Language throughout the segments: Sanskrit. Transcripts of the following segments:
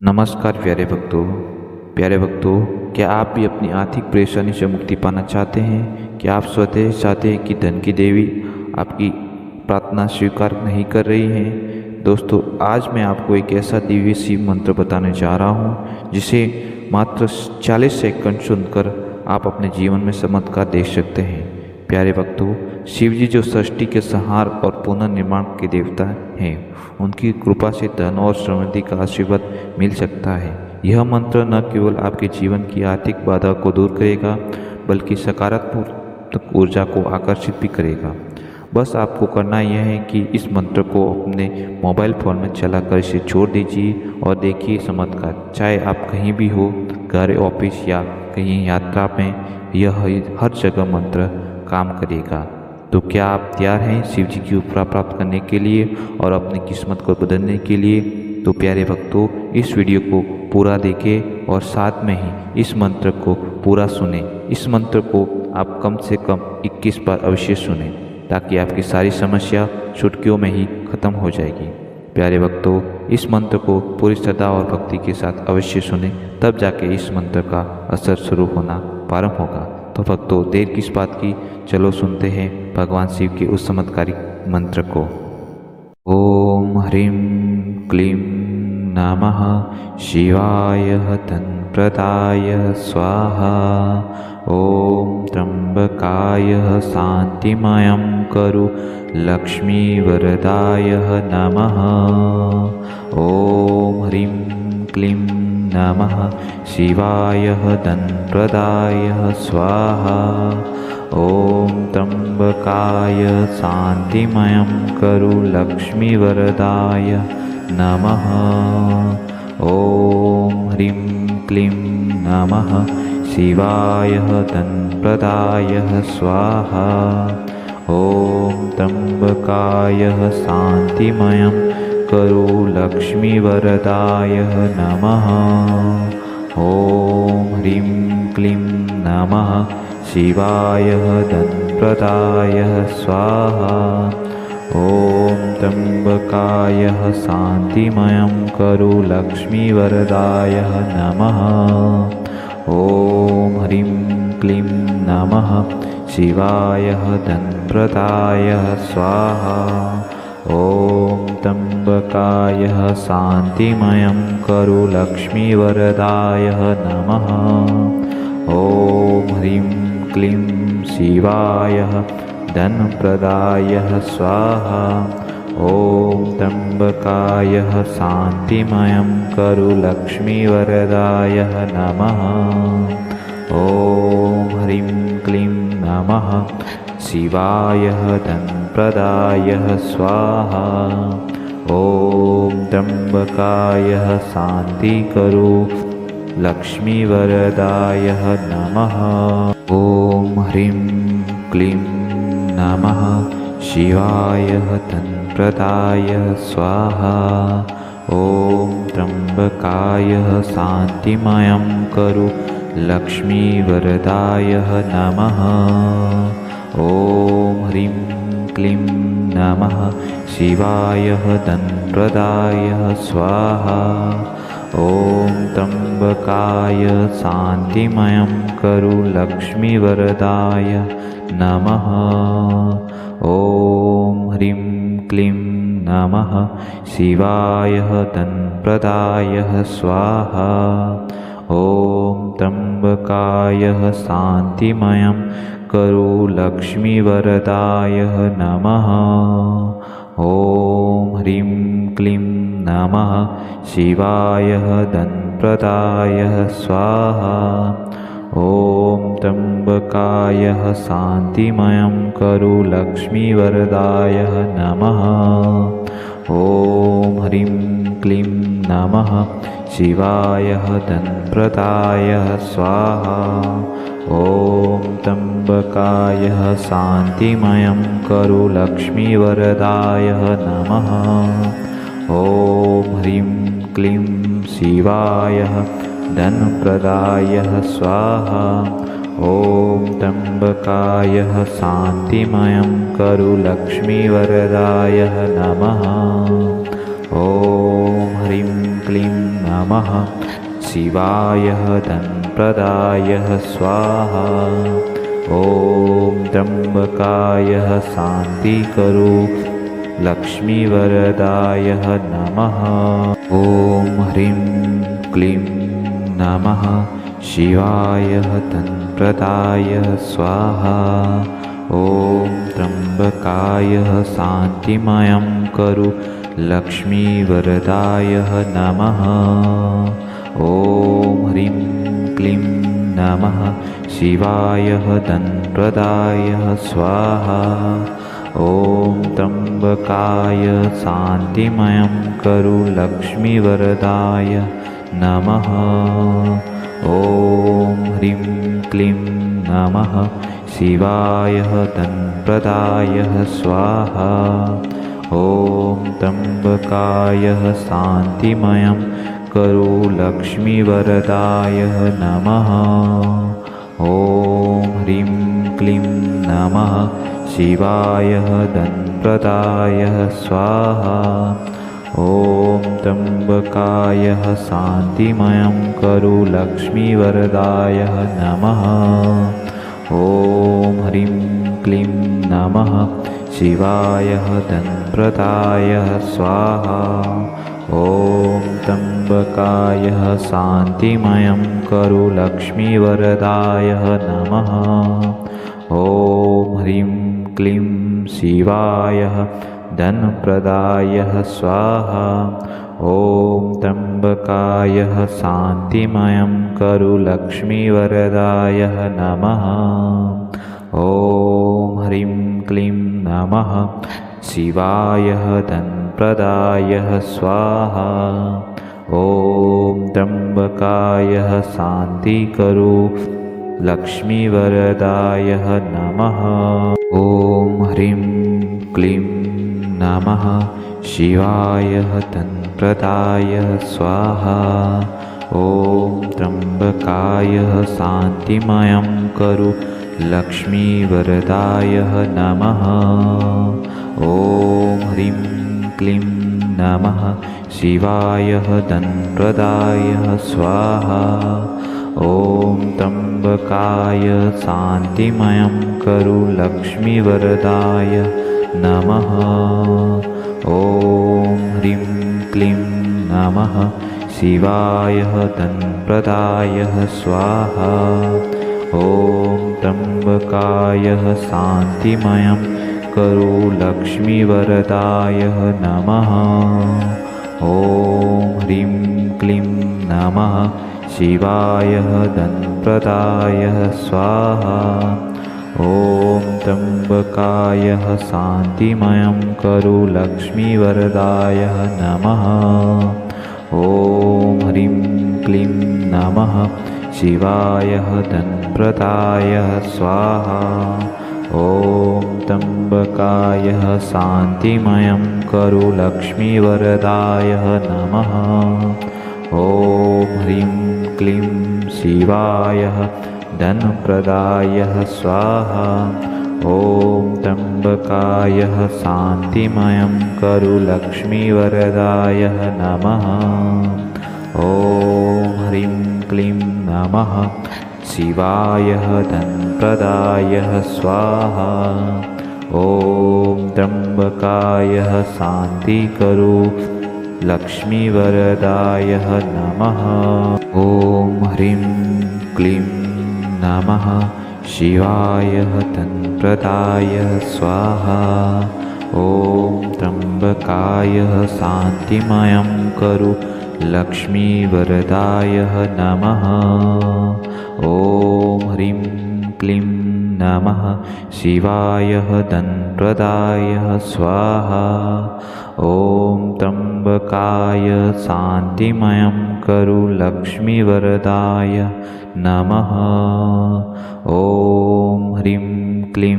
नमस्कार प्यारे भक्तों, क्या आप भी अपनी आर्थिक परेशानी से मुक्ति पाना चाहते हैं? क्या आप स्वतः चाहते हैं कि धन की देवी आपकी प्रार्थना स्वीकार नहीं कर रही हैं? दोस्तों, आज मैं आपको एक ऐसा दिव्य शिव मंत्र बताने जा रहा हूं, जिसे मात्र 40 सेकंड सुनकर आप अपने जीवन में चमत्कार देख सकते हैं। प्यारे भक्तों, शिव जी जो सृष्टि के संहार और पुनर्निर्माण के देवता हैं, उनकी कृपा से धन और समृद्धि का आशीर्वाद मिल सकता है। यह मंत्र न केवल आपके जीवन की आर्थिक बाधा को दूर करेगा, बल्कि सकारात्मक ऊर्जा को आकर्षित भी करेगा। बस आपको करना यह है कि इस मंत्र को अपने मोबाइल फ़ोन में चलाकर इसे छोड़ दीजिए और देखिए चमत्कार। चाहे आप कहीं भी हो, घर, ऑफिस या कहीं यात्रा में, यह हर जगह मंत्र काम करेगा। तो क्या आप तैयार हैं शिव जी की कृपा प्राप्त करने के लिए और अपनी किस्मत को बदलने के लिए? तो प्यारे भक्तों, इस वीडियो को पूरा देखें और साथ में ही इस मंत्र को पूरा सुने। इस मंत्र को आप कम से कम 21 बार अवश्य सुने, ताकि आपकी सारी समस्या चुटकियों में ही खत्म हो जाएगी। प्यारे भक्तों, इस मंत्र को पूरी श्रद्धा और भक्ति के साथ अवश्य सुने, तब जाके इस मंत्र का असर शुरू होना प्रारंभ होगा। तो भक्तों, देर किस बात की, चलो सुनते हैं भगवान शिव के उस चमत्कारिक मंत्र को। ओम ह्रीं क्लीं नमः शिवाय धनप्रदाय स्वाहा। ओम त्र्यंबकाय शांतिमयं करु लक्ष्मीवरदाय नमः। ओम ह्रीं क्लीं नमः शिवाय धनप्रदाय स्वाहा। ओम त्र्यंबकाय शांतिमयं करु लक्ष्मीवरदाय नमः। ओम ह्रीं क्लीं नमः शिवाय धनप्रदाय स्वाहा। ओम त्र्यंबकाय शांतिमयं करु लक्ष्मीवरदाय नमः। ओम ह्रीं क्लीं नमः शिवाय धनप्रदाय स्वाहा। ओम त्र्यंबकाय शांतिमयं करु लक्ष्मीवरदाय नमः। ओम ह्रीं क्लीं नमः शिवाय धनप्रदाय स्वाहा। ओम त्र्यंबकाय शांतिमयं करु लक्ष्मीवरदाय नमः। ओम ह्रीं क्लीं शिवाय धनप्रदाय स्वाहा। ओम त्र्यंबकाय शांतिमयं करु लक्ष्मीवरदाय नमः। ओम ह्रीं क्लीं नमः शिवाय धनप्रदाय स्वाहा। ओम त्र्यंबकाय शांति करु लक्ष्मीवरदाय नमः। ओम ह्रीं क्लीं नमः शिवाय धनप्रदाय स्वाहा। ओम त्र्यंबकाय शांतिमयं करु लक्ष्मीवरदाय नमः। ओम ह्रीं क्लीं नमः शिवाय धनप्रदाय स्वाहा। ओम त्र्यंबकाय शांतिमयं करु लक्ष्मीवरदाय नमः। ओम ह्रीं क्लीं नमः शिवाय धनप्रदाय स्वाहा। ओम त्र्यंबकाय शांतिमयं करु लक्ष्मीवरदाय नमः। ओम ह्रीं क्लीं नमः शिवाय धनप्रदाय स्वाहा। ओम त्र्यंबकाय शांतिमयं करु लक्ष्मीवरदाय नमः। ओम ह्रीं क्लीं नमः शिवाय धनप्रदाय स्वाहा। ओम त्र्यंबकाय शांतिमयं करु लक्ष्मीवरदाय नमः। ओम ह्रीं क्लीं शिवाय धनप्रदाय स्वाहा। ओम त्र्यंबकाय शांतिमयं करु लक्ष्मीवरदाय नमः। ओम ह्रीं क्लीं नमः शिवाय धनप्रदाय स्वाहा। ॐ त्र्यम्बकाय शान्तिकरो लक्ष्मीवरदाय नमः। ॐ ह्रीं क्लीं नमः शिवाय धनप्रदाय स्वाहा। ॐ त्र्यम्बकाय शान्तिमयं करो लक्ष्मीवरदाय नमः। ॐ ह्रीं क्लीं नमः शिवाय धनप्रदाय स्वाहा। ॐ त्र्यम्बकाय शान्तिमयं करो लक्ष्मीवरदाय नमः। ॐ ह्रीं क्लीं नमः शिवाय धनप्रदाय स्वाहा। ॐ त्र्यम्बकाय शान्तिमयं करो लक्ष्मीवरदाय नमः। ॐ ह्रीं क्लीं नमः शिवाय धनप्रदाय स्वाहा। ॐ त्र्यम्बकाय शान्तिमयं करो लक्ष्मीवरदाय नमः। ॐ ह्रीं क्लीं नमः शिवाय धनप्रदाय स्वाहा। ॐ त्र्यम्बकाय शान्तिमयं करो लक्ष्मीवरदाय नमः। ॐ ह्रीं क्लीं शिवाय धनप्रदाय स्वाहा। ॐ त्र्यम्बकाय शान्तिमयं करो लक्ष्मीवरदाय नमः। ॐ ह्रीं क्लीं नमः शिवाय धनप्रदाय स्वाहा। ॐ त्र्यम्बकाय शान्तिकरो लक्ष्मीवरदाय नमः। ॐ ह्रीं क्लीं नमः शिवाय धनप्रदाय स्वाहा। ॐ त्र्यम्बकाय शान्तिमयं करो लक्ष्मीवरदाय नमः। ॐ ह्रीं क्लीं नमः शिवाय धनप्रदाय स्वाहा। ॐ त्र्यम्बकाय शान्तिमयं करो लक्ष्मीवरदाय नमः। ॐ ह्रीं क्लीं नमः शिवाय धनप्रदाय स्वाहा। ॐ त्र्यम्बकाय शान्तिमयं करो लक्ष्मीवरदाय नमः। ॐ ह्रीं क्लीं नमः शिवाय धनप्रदाय स्वाहा। ॐ त्र्यम्बकाय शान्तिमयं करो लक्ष्मीवरदाय नमः। ॐ ह्रीं क्लीं नमः शिवाय धनप्रदाय स्वाहा। ॐ त्र्यम्बकाय शान्तिमयं करो लक्ष्मीवरदाय नमः। ॐ ह्रीं क्लीं शिवाय धनप्रदाय स्वाहा। ॐ त्र्यम्बकाय शान्तिमयं करो लक्ष्मीवरदाय नमः। ॐ ह्रीं क्लीं नमः शिवाय धनप्रदाय स्वाहा। ॐ त्र्यम्बकाय शान्तिकरो लक्ष्मीवरदाय नमः। ॐ ह्रीं क्लीं नमः शिवाय धनप्रदाय स्वाहा। ॐ त्र्यम्बकाय शान्तिमयं करो लक्ष्मीवरदाय नमः। ॐ ह्रीं क्लीं नमः शिवाय धनप्रदाय स्वाहा। ॐ त्र्यम्बकाय शान्तिमयं करो लक्ष्मीवरदाय नमः। ॐ ह्रीं क्लीं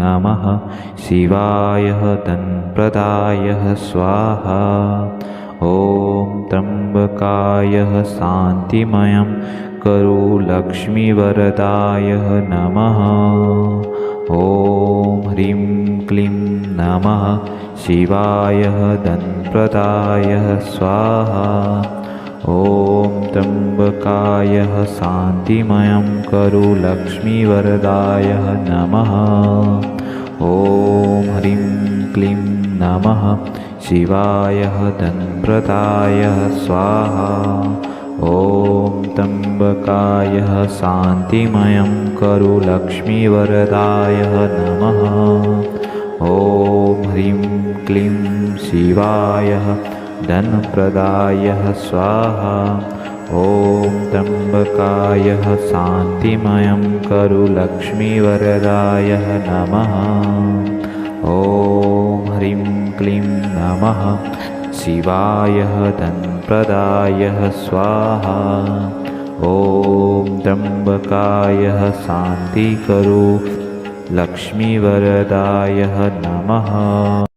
नमः शिवाय धनप्रदाय स्वाहा। ॐ त्र्यम्बकाय शान्तिमयं करो लक्ष्मीवरदाय नमः। ॐ ह्रीं क्लीं नमः शिवाय धनप्रदाय स्वाहा। ॐ त्र्यम्बकाय शान्तिमयं करो लक्ष्मीवरदाय नमः। ॐ ह्रीं क्लीं नमः शिवाय धनप्रदाय स्वाहा। ॐ त्र्यम्बकाय शान्तिमयं करो लक्ष्मीवरदाय नमः। ॐ ह्रीं क्लीं शिवाय धनप्रदाय स्वाहा। ॐ त्र्यम्बकाय शान्तिमयं करो लक्ष्मीवरदाय नमः। ॐ ह्रीं क्लीं नमः शिवाय धनप्रदाय स्वाहा। ॐ त्र्यम्बकाय शान्ति करो लक्ष्मीवरदाय नमः।